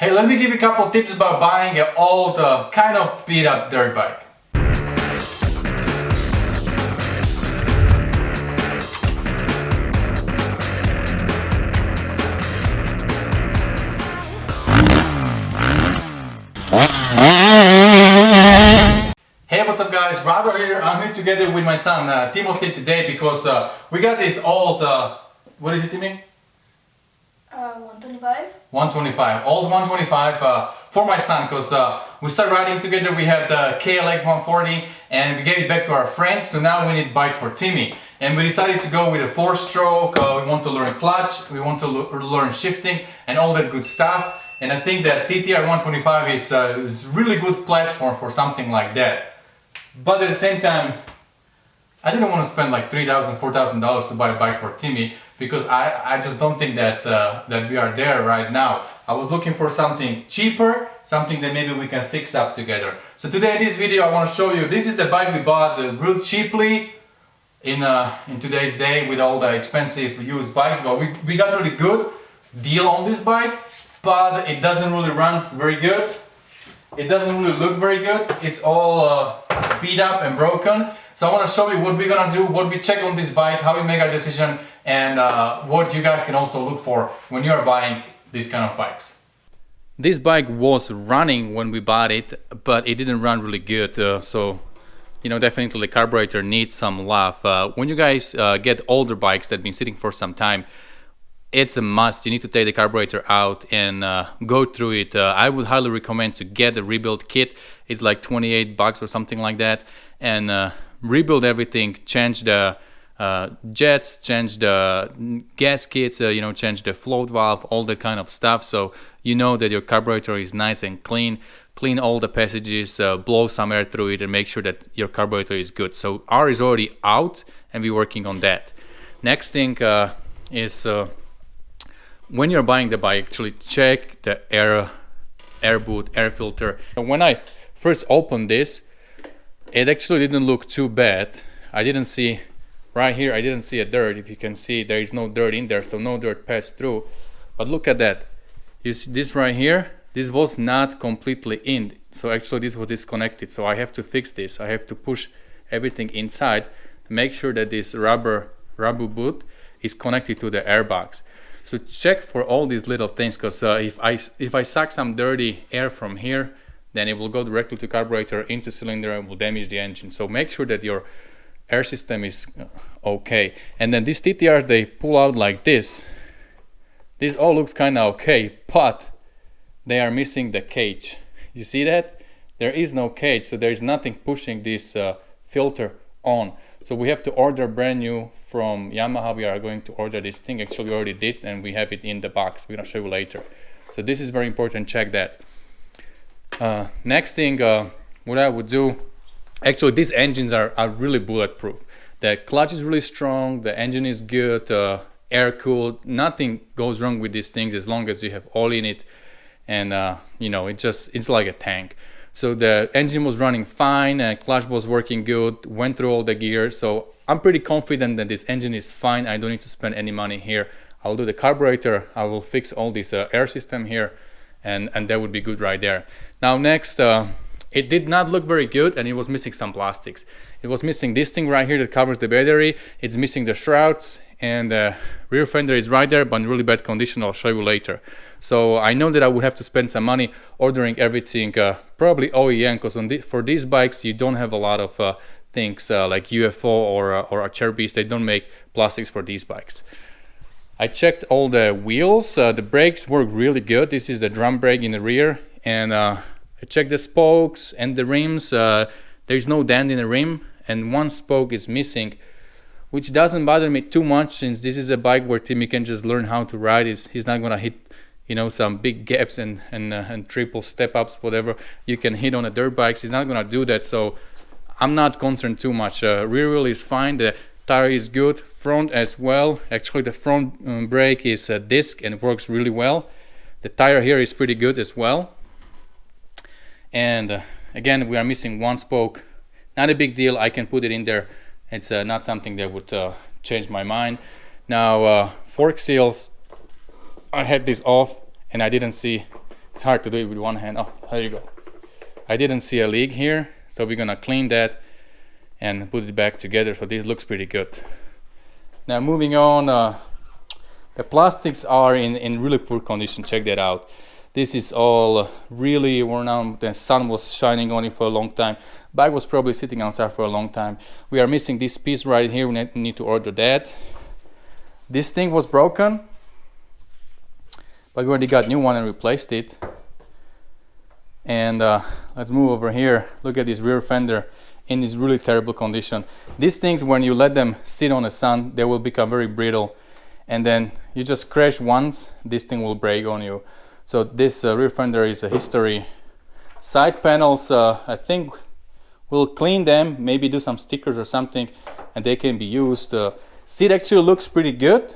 Hey, let me give you a couple tips about buying an old, kind of beat up dirt bike. Hey, what's up guys, Rado here. I'm here together with my son Timothy today because we got this old, what is it, Timmy? 125. 125, old 125 for my son, because we started riding together. We had the KLX 140 and we gave it back to our friend, so now we need a bike for Timmy. And we decided to go with a 4-stroke, we want to learn clutch, we want to learn shifting and all that good stuff. And I think that TTR 125 is a really good platform for something like that. But at the same time, I didn't want to spend like $3,000, $4,000 to buy a bike for Timmy, because I just don't think that we are there right now. I was looking for something cheaper, something that maybe we can fix up together. So today in this video I want to show you, this is the bike we bought real cheaply in today's day with all the expensive used bikes. But we got really good deal on this bike, but it doesn't really run very good. It doesn't really look very good. It's all beat up and broken. So I want to show you what we're gonna do, what we check on this bike, how we make our decision, and what you guys can also look for when you are buying these kind of bikes. This bike was running when we bought it, but it didn't run really good. So, you know, definitely the carburetor needs some love. When you guys get older bikes that have been sitting for some time, it's a must. You need to take the carburetor out and go through it. I would highly recommend to get the rebuild kit. It's like 28 bucks or something like that, and rebuild everything, change the jets, change the gaskets, you know, change the float valve, all that kind of stuff, so you know that your carburetor is nice and clean. Clean all the passages, blow some air through it, and make sure that your carburetor is good. So ours is already out and we're working on that. Next thing is when you're buying the bike, actually check the air boot, air filter. When I first opened this, it actually didn't look too bad. I didn't see, right here, I didn't see a dirt. If you can see, there is no dirt in there, so no dirt passed through. But look at that. You see this right here? This was not completely in. So actually this was disconnected. So I have to fix this. I have to push everything inside, make sure that this rubber boot is connected to the airbox. So check for all these little things, because if I suck some dirty air from here, then it will go directly to carburetor, into cylinder, and will damage the engine. So make sure that your air system is okay. And then these TTRs, they pull out like this. This all looks kind of okay, but they are missing the cage. You see that? There is no cage, so there is nothing pushing this filter on. So we have to order brand new from Yamaha. We are going to order this thing. Actually, we already did, and we have it in the box. We're gonna show you later. So this is very important, check that. Next thing, what I would do, actually these engines are really bulletproof. The clutch is really strong, the engine is good, air cooled, nothing goes wrong with these things as long as you have oil in it, and you know, it's like a tank. So the engine was running fine, clutch was working good, went through all the gears, so I'm pretty confident that this engine is fine. I don't need to spend any money here. I'll do the carburetor, I will fix all this air system here, and that would be good right there. Now next, it did not look very good, and it was missing some plastics. It was missing this thing right here that covers the battery, it's missing the shrouds, and the rear fender is right there, but in really bad condition. I'll show you later. So I know that I would have to spend some money ordering everything, probably OEM, because for these bikes you don't have a lot of things like UFO or Cherubis. They don't make plastics for these bikes. I checked all the wheels, the brakes work really good. This is the drum brake in the rear, and I checked the spokes and the rims. There's no dent in the rim, and one spoke is missing, which doesn't bother me too much, since this is a bike where Timmy can just learn how to ride. He's not gonna hit, you know, some big gaps and triple step ups, whatever you can hit on a dirt bikes. He's not gonna do that, so I'm not concerned too much. Rear wheel is fine, the tire is good, front as well. Actually the front brake is a disc and works really well. The tire here is pretty good as well. And again, we are missing one spoke. Not a big deal, I can put it in there. It's not something that would change my mind. Now fork seals, I had this off and I didn't see It's hard to do it with one hand. Oh, there you go. I didn't see a leak here, so we're gonna clean that and put it back together. So this looks pretty good. Now moving on, the plastics are in really poor condition. Check that out. This is all really worn out. The sun was shining on it for a long time. Bike was probably sitting outside for a long time. We are missing this piece right here. We need to order that. This thing was broken, but we already got a new one and replaced it. And let's move over here. Look at this rear fender in this really terrible condition. These things, when you let them sit on the sun, they will become very brittle. And then you just crash once, this thing will break on you. So this rear fender is a history. Side panels, I think we'll clean them, maybe do some stickers or something, and they can be used. Seat actually looks pretty good,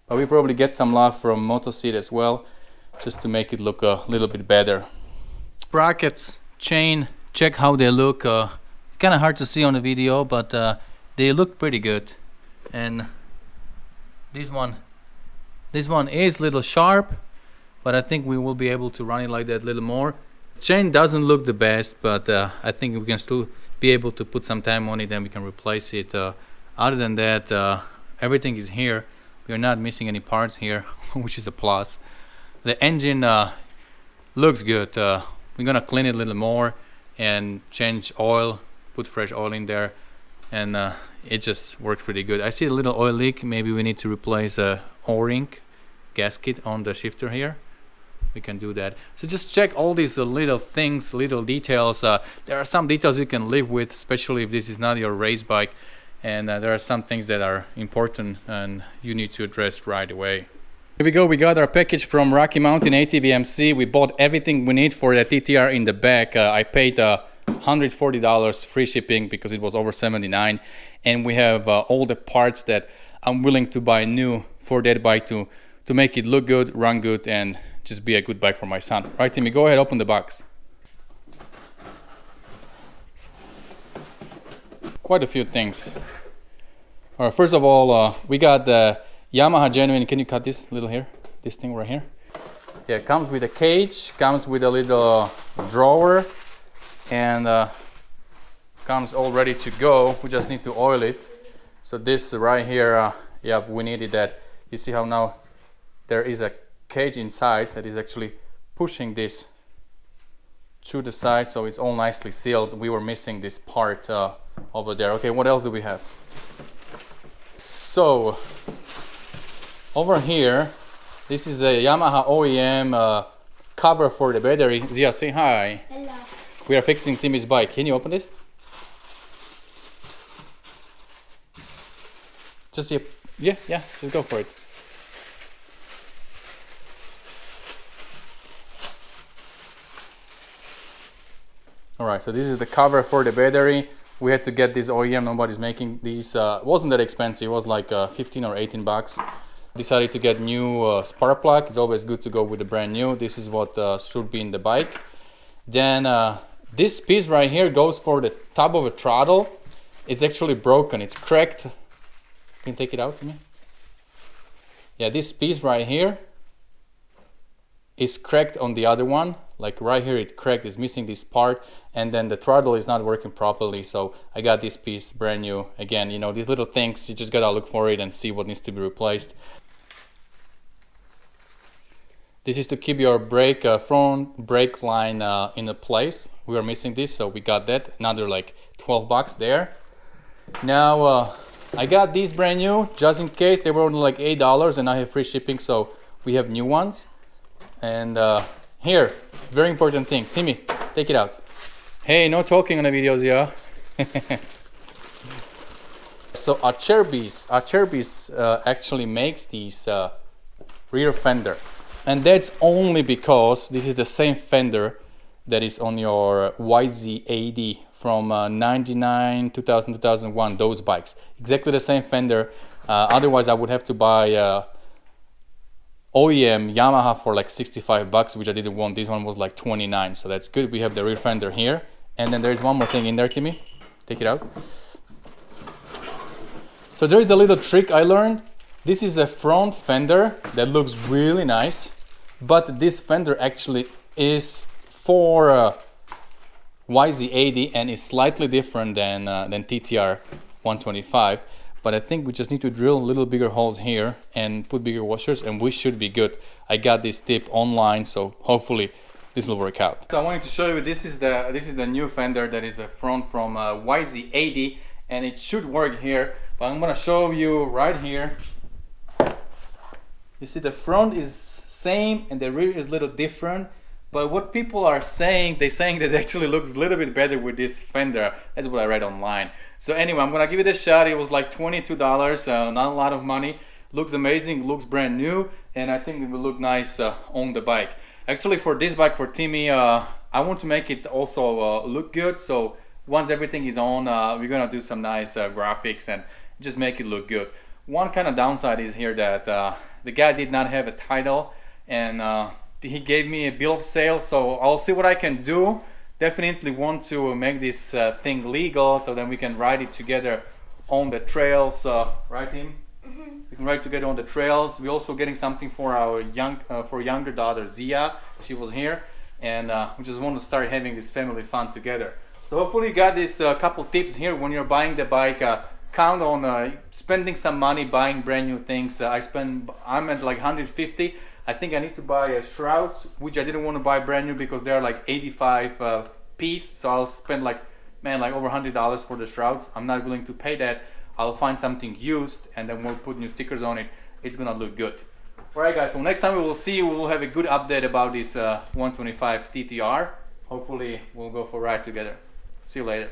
but we probably get some love from Moto Seat as well, just to make it look a little bit better. Sprockets, chain, check how they look. Kind of hard to see on the video, but they look pretty good. And this one is a little sharp, but I think we will be able to run it like that a little more. Chain doesn't look the best, but I think we can still be able to put some time on it and we can replace it. Other than that, everything is here. We are not missing any parts here, which is a plus. The engine looks good. We're gonna clean it a little more and change oil, put fresh oil in there, and it just works pretty good. I see a little oil leak. Maybe we need to replace a O-ring gasket on the shifter here. We can do that. So just check all these little things, little details. There are some details you can live with, especially if this is not your race bike, and there are some things that are important and you need to address right away. Here we go. We got our package from Rocky Mountain ATVMC. We bought everything we need for the TTR in the back. I paid $140 free shipping because it was over $79, and we have all the parts that I'm willing to buy new for that bike to make it look good, run good, and just be a good bike for my son. Right, Timmy, go ahead, open the box. Quite a few things. All right, first of all, we got the Yamaha genuine. Can you cut this little here? This thing right here? Yeah, it comes with a cage, comes with a little drawer, and comes all ready to go. We just need to oil it. So this right here, yeah, we needed that. You see how now there is a cage inside that is actually pushing this to the side, so it's all nicely sealed. We were missing this part over there. Okay, what else do we have? So over here, this is a Yamaha OEM cover for the battery. Zia, say hi. Hello. We are fixing Timmy's bike. Can you open this? Just yeah, just go for it. Alright, so this is the cover for the battery. We had to get this OEM, nobody's making these. It wasn't that expensive, it was like 15 or 18 bucks. Decided to get new spark plug. It's always good to go with the brand new. This is what should be in the bike. Then this piece right here goes for the top of a throttle. It's actually broken, it's cracked. Can you take it out for me? Yeah, this piece right here is cracked on the other one. Like right here it cracked, it's missing this part, and then the throttle is not working properly, so I got this piece brand new. Again, you know, these little things, you just gotta look for it and see what needs to be replaced. This is to keep your brake, front brake line in place. We were missing this, so we got that. Another like 12 bucks there. Now I got these brand new, just in case. They were only like $8 and I have free shipping, so we have new ones. And here, very important thing. Timmy, take it out. Hey, no talking on the videos, yeah. So Acerbis actually makes these rear fender, and that's only because this is the same fender that is on your YZ80 from 99, 2000, 2001, those bikes. Exactly the same fender. Otherwise, I would have to buy OEM Yamaha for like 65 bucks, which I didn't want. This one was like 29, so that's good. We have the rear fender here, and then there's one more thing in there. Timmy, take it out. So there is a little trick I learned. This is a front fender that looks really nice, but this fender actually is for YZ80 and is slightly different than TTR 125. But I think we just need to drill a little bigger holes here and put bigger washers, and we should be good. I got this tip online, so hopefully this will work out. So I wanted to show you, this is the new fender that is a front from YZ80, and it should work here. But I'm gonna show you right here. You see the front is same and the rear is a little different. But what people are saying, they're saying that it actually looks a little bit better with this fender. That's what I read online. So anyway, I'm gonna give it a shot. It was like $22, not a lot of money. Looks amazing, looks brand new, and I think it will look nice on the bike. Actually, for this bike, for Timmy, I want to make it also look good. So once everything is on, we're gonna do some nice graphics and just make it look good. One kind of downside is here that the guy did not have a title, and he gave me a bill of sale, so I'll see what I can do. Definitely want to make this thing legal, so then we can ride it together on the trails, right, Tim? Mm-hmm. We can ride together on the trails. We're also getting something for our younger daughter Zia. She was here, and we just want to start having this family fun together. So hopefully you got this couple tips here when you're buying the bike. Count on spending some money buying brand new things. I'm at like 150. I think I need to buy shrouds, which I didn't want to buy brand new because they're like 85 piece. So I'll spend like over $100 for the shrouds. I'm not willing to pay that. I'll find something used and then we'll put new stickers on it. It's gonna look good. Alright guys, so next time we will see, we will have a good update about this 125 TTR. Hopefully we'll go for a ride together. See you later.